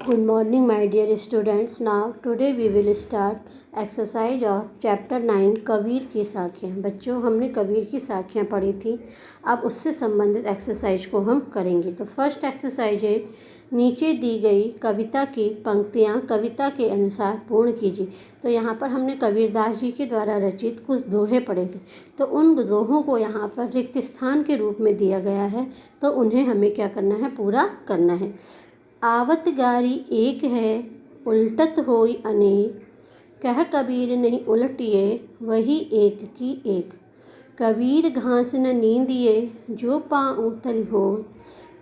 Good morning, my dear students. Now, today we will start exercise of chapter 9 Kabir की साखियाँ। बच्चों, हमने कबीर की साखियाँ पढ़ी थी। अब उससे संबंधित एक्सरसाइज को हम करेंगे। तो फर्स्ट एक्सरसाइज है, नीचे दी गई कविता की पंक्तियाँ कविता के अनुसार पूर्ण कीजिए। तो यहाँ पर हमने कबीरदास जी के द्वारा रचित कुछ दोहे पढ़े थे। तो उन दोहों को यहाँ पर रिक्त स्थान के रूप में दिया गया है, तो उन्हें हमें क्या करना है, पूरा करना है। आवत गारी एक है, उल्टत होई अनेक, कह कबीर नहीं उलटिए, वही एक की एक। कबीर घास न नींदिए, जो पाँव तल हो,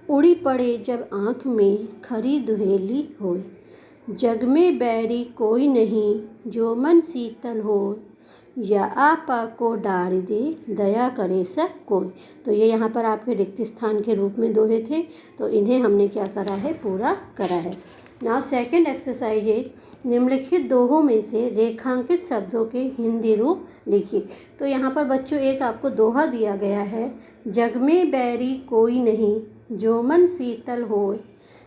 उड़ी पड़े जब आँख में, खरी दुहेली होय। जग में बैरी कोई नहीं, जो मन शीतल हो, या आपा को डारी दे, दया करे सब कोई। तो ये यहाँ पर आपके रिक्त स्थान के रूप में दोहे थे, तो इन्हें हमने क्या करा है, पूरा करा है। नाउ सेकंड एक्सरसाइज है, निम्नलिखित दोहों में से रेखांकित शब्दों के हिंदी रूप लिखिए। तो यहाँ पर बच्चों एक आपको दोहा दिया गया है, जग में बैरी कोई नहीं, जो मन शीतल होय,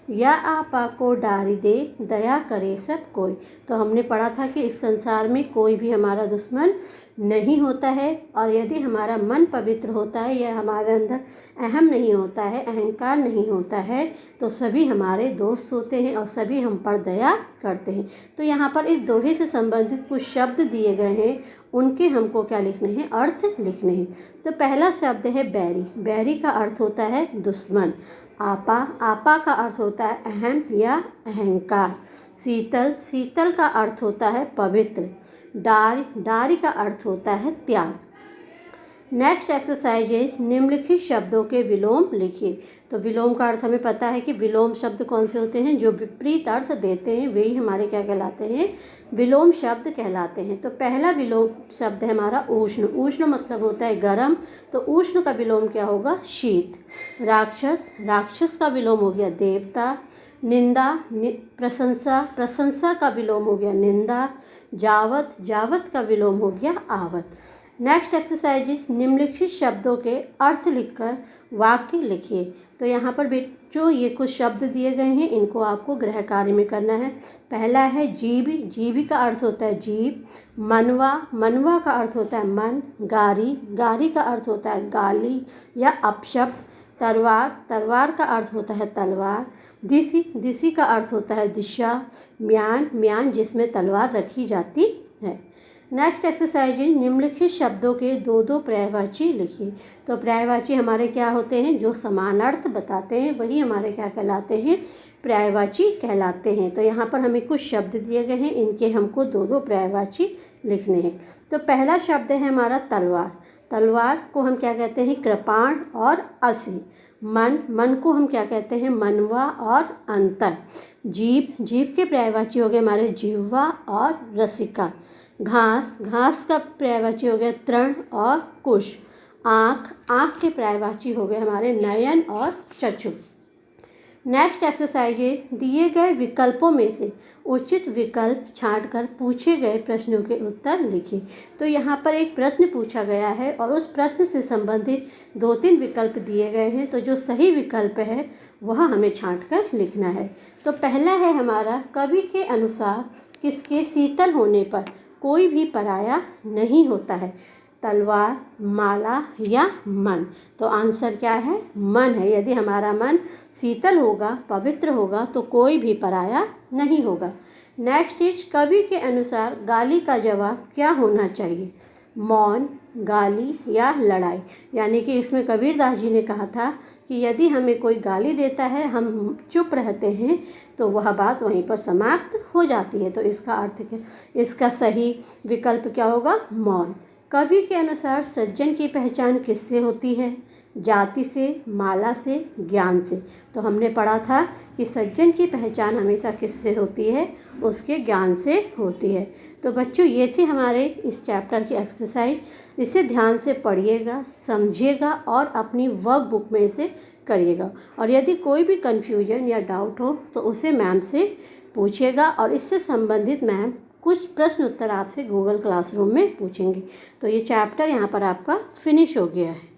या आपा को डारी दे, दया करे सब कोई। तो हमने पढ़ा था कि इस संसार में कोई भी हमारा दुश्मन नहीं होता है, और यदि हमारा मन पवित्र होता है या हमारे अंदर अहम नहीं होता है, अहंकार नहीं होता है, तो सभी हमारे दोस्त होते हैं और सभी हम पर दया करते हैं। तो यहाँ पर इस दोहे से संबंधित कुछ शब्द दिए गए हैं, उनके हमको क्या लिखने हैं, अर्थ लिखने हैं। तो पहला शब्द है बैरी। बैरी का अर्थ होता है दुश्मन। आपा, आपा का अर्थ होता है अहम या अहंकार। शीतल, शीतल का अर्थ होता है पवित्र। डारी, डारी का अर्थ होता है त्याग। नेक्स्ट एक्सरसाइज है, निम्नलिखित शब्दों के विलोम लिखिए। तो विलोम का अर्थ हमें पता है कि विलोम शब्द कौन से होते हैं, जो विपरीत अर्थ देते हैं वही हमारे क्या कहलाते हैं, विलोम शब्द कहलाते हैं। तो पहला विलोम शब्द है हमारा उष्ण। उष्ण मतलब होता है गर्म, तो उष्ण का विलोम क्या होगा, शीत। राक्षस, राक्षस का विलोम हो गया देवता। निंदा, प्रशंसा, प्रशंसा का विलोम हो गया निंदा। जावत, जावत का विलोम हो गया आवत। नेक्स्ट एक्सरसाइज, निम्नलिखित शब्दों के अर्थ लिखकर वाक्य लिखिए। तो यहाँ पर बच्चों ये कुछ शब्द दिए गए हैं, इनको आपको गृह कार्य में करना है। पहला है जीवी। जीवी का अर्थ होता है जीव। मनवा, मनवा का अर्थ होता है मन। गारी, गारी का अर्थ होता है गाली या अपशब्द। तलवार, तलवार का अर्थ होता है तलवार। दिशी, दिशी का अर्थ होता है दिशा। म्यान, म्यान जिसमें तलवार रखी जाती है। नेक्स्ट एक्सरसाइज है, निम्नलिखित शब्दों के दो दो पर्यायवाची लिखिए। तो पर्यायवाची हमारे क्या होते हैं, जो समान अर्थ बताते हैं वही हमारे क्या कहलाते हैं, पर्यायवाची कहलाते हैं। तो यहाँ पर हमें कुछ शब्द दिए गए हैं, इनके हमको दो दो पर्यायवाची लिखने हैं। तो पहला शब्द है हमारा तलवार। तलवार को हम क्या कहते हैं, कृपाण और असी। मन, मन को हम क्या कहते हैं, मनवा और अंतर। जीभ, जीभ के पर्यायवाची हो गए हमारे जिह्वा और रसिका। घास, घास का पर्यायवाची हो गया तृण और कुश। आँख, आँख के पर्यायवाची हो गए हमारे नयन और चक्षु। नेक्स्ट एक्सरसाइज है, दिए गए विकल्पों में से उचित विकल्प छांटकर पूछे गए प्रश्नों के उत्तर लिखिए। तो यहाँ पर एक प्रश्न पूछा गया है और उस प्रश्न से संबंधित 2-3 विकल्प दिए गए हैं, तो जो सही विकल्प है वह हमें छांटकर लिखना है। तो पहला है हमारा, कवि के अनुसार किसके शीतल होने पर कोई भी पराया नहीं होता है, तलवार, माला या मन। तो आंसर क्या है, मन है। यदि हमारा मन शीतल होगा, पवित्र होगा, तो कोई भी पराया नहीं होगा। नेक्स्ट इज, कवि के अनुसार गाली का जवाब क्या होना चाहिए, मौन, गाली या लड़ाई। यानी कि इसमें कबीरदास जी ने कहा था कि यदि हमें कोई गाली देता है, हम चुप रहते हैं, तो वह बात वहीं पर समाप्त हो जाती है। तो इसका अर्थ क्या, इसका सही विकल्प क्या होगा, मौन। कवि के अनुसार सज्जन की पहचान किससे होती है, जाति से, माला से, ज्ञान से। तो हमने पढ़ा था कि सज्जन की पहचान हमेशा किससे होती है, उसके ज्ञान से होती है। तो बच्चों ये थी हमारे इस चैप्टर की एक्सरसाइज। इसे ध्यान से पढ़िएगा, समझिएगा और अपनी वर्क बुक में इसे करिएगा। और यदि कोई भी कन्फ्यूजन या डाउट हो तो उसे मैम से पूछिएगा, और इससे संबंधित मैम कुछ प्रश्न उत्तर आपसे गूगल क्लासरूम में पूछेंगे। तो ये चैप्टर यहाँ पर आपका फिनिश हो गया है।